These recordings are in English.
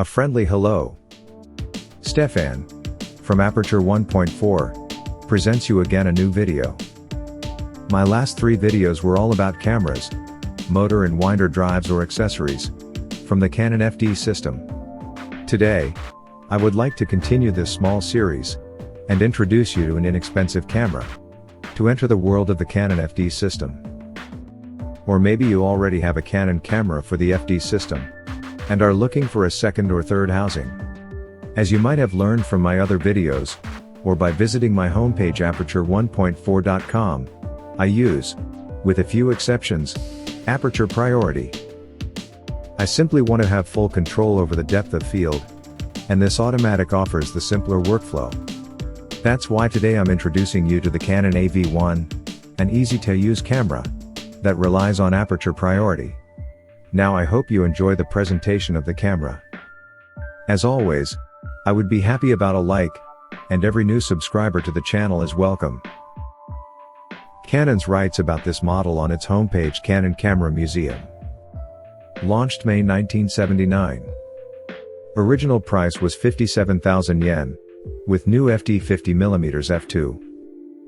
A friendly hello. Stefan, from Aperture 1.4, presents you again a new video. My last 3 videos were all about cameras, motor and winder drives or accessories, from the Canon FD system. Today, I would like to continue this small series, and introduce you to an inexpensive camera, to enter the world of the Canon FD system. Or maybe you already have a Canon camera for the FD system, and are looking for a second or third housing. As you might have learned from my other videos, or by visiting my homepage aperture1.4.com, I use, with a few exceptions, aperture priority. I simply want to have full control over the depth of field, and this automatic offers the simpler workflow. That's why today I'm introducing you to the Canon AV-1, an easy-to-use camera that relies on aperture priority. Now I hope you enjoy the presentation of the camera. As always, I would be happy about a like, and every new subscriber to the channel is welcome. Canon writes about this model on its homepage Canon Camera Museum. Launched May 1979. Original price was 57,000 yen, with new FD 50mm f2.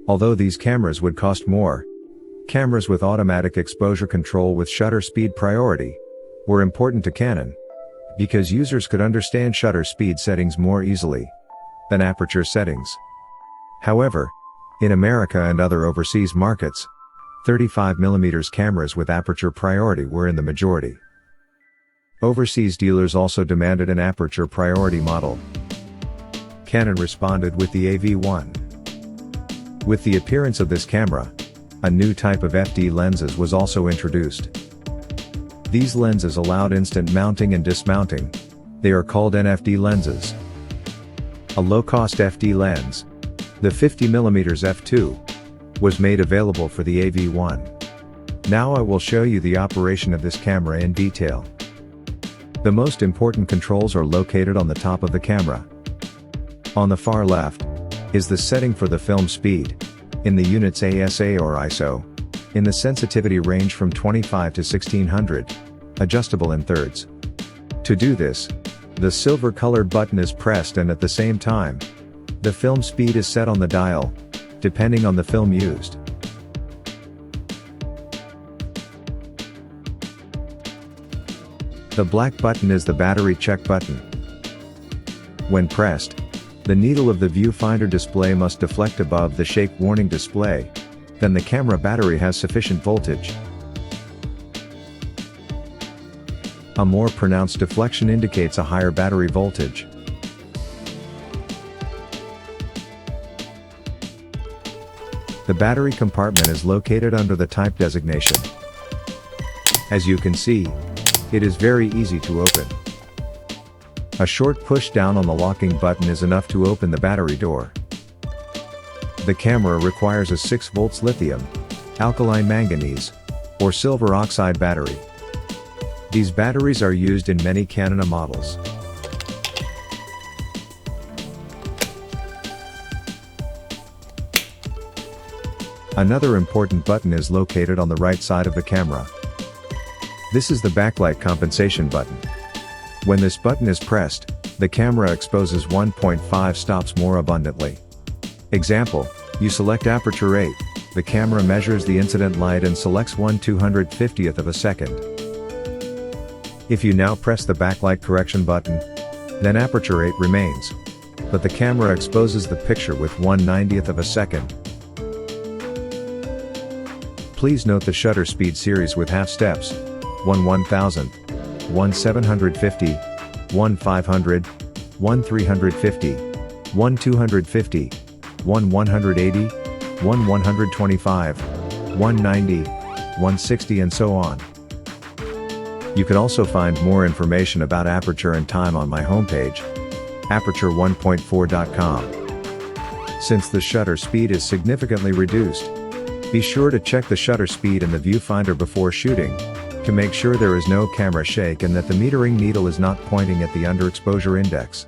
Although these cameras would cost more, cameras with automatic exposure control with shutter speed priority were important to Canon, because users could understand shutter speed settings more easily than aperture settings. However, in America and other overseas markets, 35mm cameras with aperture priority were in the majority. Overseas dealers also demanded an aperture priority model. Canon responded with the AV-1. With the appearance of this camera, a new type of FD lenses was also introduced. These lenses allowed instant mounting and dismounting. They are called NFD lenses. A low-cost FD lens, the 50mm f2, was made available for the AV-1. Now I will show you the operation of this camera in detail. The most important controls are located on the top of the camera. On the far left is the setting for the film speed, in the units ASA or ISO, in the sensitivity range from 25 to 1600, adjustable in thirds. To do this, the silver-colored button is pressed and at the same time, the film speed is set on the dial, depending on the film used. The black button is the battery check button. When pressed, the needle of the viewfinder display must deflect above the shake warning display, then the camera battery has sufficient voltage. A more pronounced deflection indicates a higher battery voltage. The battery compartment is located under the type designation. As you can see, it is very easy to open. A short push down on the locking button is enough to open the battery door. The camera requires a 6V lithium, alkaline manganese, or silver oxide battery. These batteries are used in many Canon models. Another important button is located on the right side of the camera. This is the backlight compensation button. When this button is pressed, the camera exposes 1.5 stops more abundantly. Example, you select aperture 8, the camera measures the incident light and selects 1/250th of a second. If you now press the backlight correction button, then aperture 8 remains, but the camera exposes the picture with 1/90th of a second. Please note the shutter speed series with half steps, 1/1000, 1/750, 1/500, 1/350, 1/250, 1/180, 1/125, 1/90, 1/60 and so on. You can also find more information about aperture and time on my homepage, aperture1.4.com. Since the shutter speed is significantly reduced, be sure to check the shutter speed in the viewfinder before shooting, to make sure there is no camera shake and that the metering needle is not pointing at the underexposure index.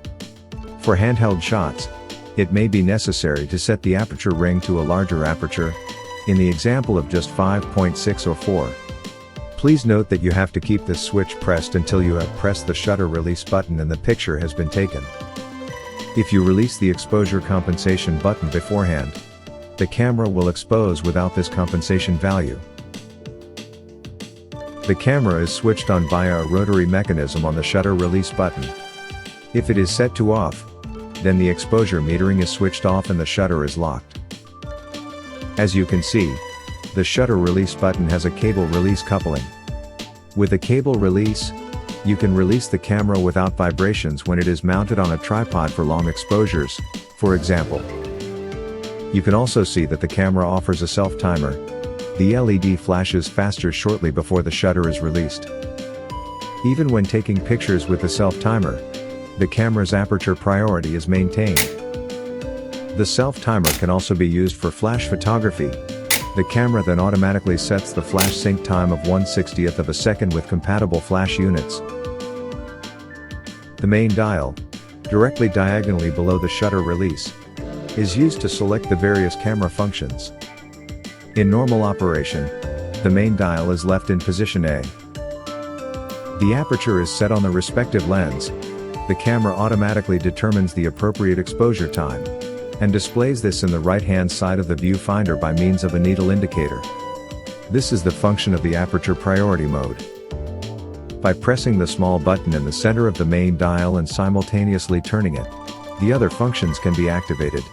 For handheld shots, it may be necessary to set the aperture ring to a larger aperture, in the example of just 5.6 or 4. Please note that you have to keep this switch pressed until you have pressed the shutter release button and the picture has been taken. If you release the exposure compensation button beforehand, the camera will expose without this compensation value. The camera is switched on via a rotary mechanism on the shutter release button. If it is set to off, then the exposure metering is switched off and the shutter is locked. As you can see, the shutter release button has a cable release coupling. With a cable release, you can release the camera without vibrations when it is mounted on a tripod for long exposures, for example. You can also see that the camera offers a self-timer. The LED flashes faster shortly before the shutter is released. Even when taking pictures with the self-timer, the camera's aperture priority is maintained. The self-timer can also be used for flash photography. The camera then automatically sets the flash sync time of 1/60th of a second with compatible flash units. The main dial, directly diagonally below the shutter release, is used to select the various camera functions. In normal operation, the main dial is left in position A. The aperture is set on the respective lens. The camera automatically determines the appropriate exposure time, and displays this in the right-hand side of the viewfinder by means of a needle indicator. This is the function of the aperture priority mode. By pressing the small button in the center of the main dial and simultaneously turning it, the other functions can be activated.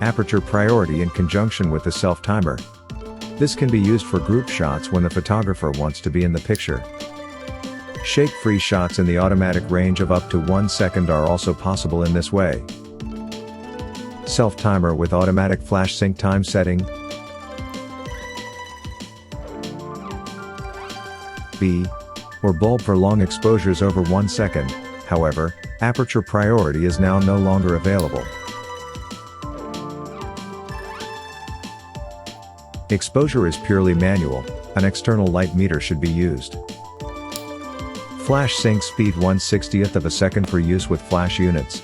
Aperture priority in conjunction with the self-timer. This can be used for group shots when the photographer wants to be in the picture. Shake-free shots in the automatic range of up to 1 second are also possible in this way. Self-timer with automatic flash sync time setting. B. Or bulb for long exposures over 1 second, however, aperture priority is now no longer available. Exposure is purely manual, an external light meter should be used. Flash sync speed 1/60th of a second for use with flash units.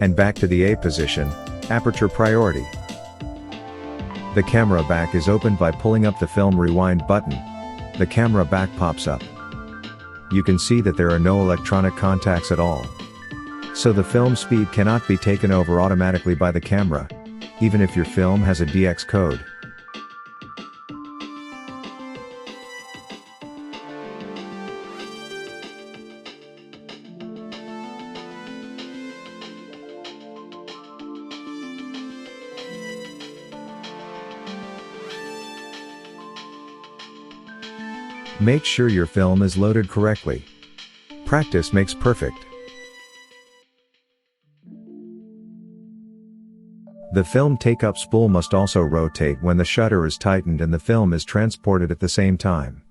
And back to the A position, aperture priority. The camera back is opened by pulling up the film rewind button. The camera back pops up. You can see that there are no electronic contacts at all. So the film speed cannot be taken over automatically by the camera, even if your film has a DX code. Make sure your film is loaded correctly. Practice makes perfect. The film take-up spool must also rotate when the shutter is tightened and the film is transported at the same time.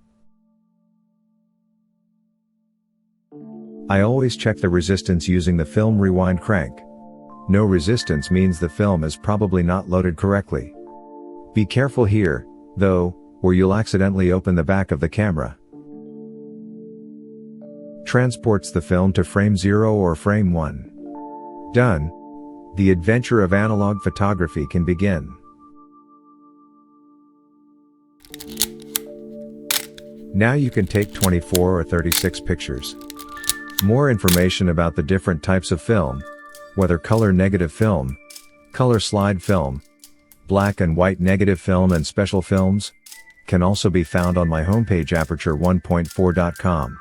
I always check the resistance using the film rewind crank. No resistance means the film is probably not loaded correctly. Be careful here, though, or you'll accidentally open the back of the camera. Transports the film to frame 0 or frame 1. Done. The adventure of analog photography can begin. Now you can take 24 or 36 pictures. More information about the different types of film, whether color negative film, color slide film, black and white negative film and special films, can also be found on my homepage aperture1.4.com.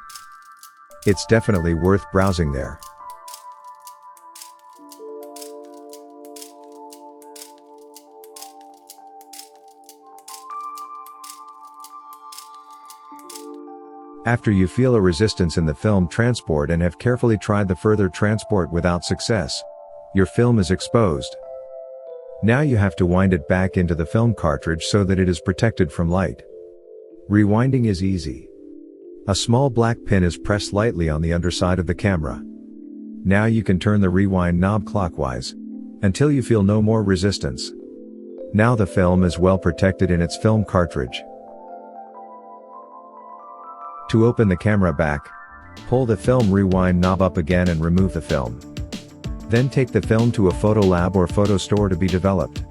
It's definitely worth browsing there. After you feel a resistance in the film transport and have carefully tried the further transport without success, your film is exposed. Now you have to wind it back into the film cartridge so that it is protected from light. Rewinding is easy. A small black pin is pressed lightly on the underside of the camera. Now you can turn the rewind knob clockwise, until you feel no more resistance. Now the film is well protected in its film cartridge. To open the camera back, pull the film rewind knob up again and remove the film. Then take the film to a photo lab or photo store to be developed.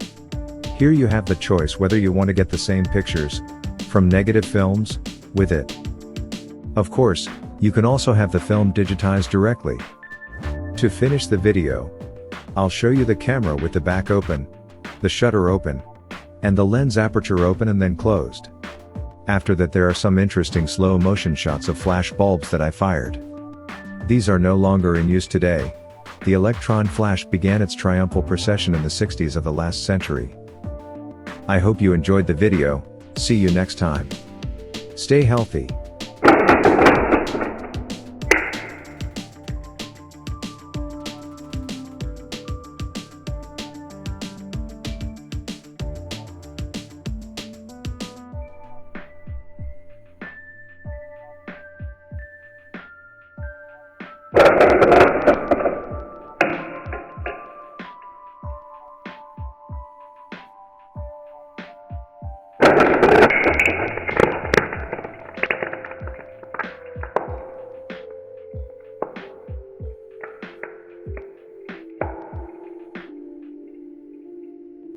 Here you have the choice whether you want to get the same pictures from negative films with it. Of course, you can also have the film digitized directly. To finish the video, I'll show you the camera with the back open, the shutter open, and the lens aperture open and then closed. After that, there are some interesting slow motion shots of flash bulbs that I fired. These are no longer in use today. The electron flash began its triumphal procession in the 60s of the last century. I hope you enjoyed the video. See you next time. Stay healthy.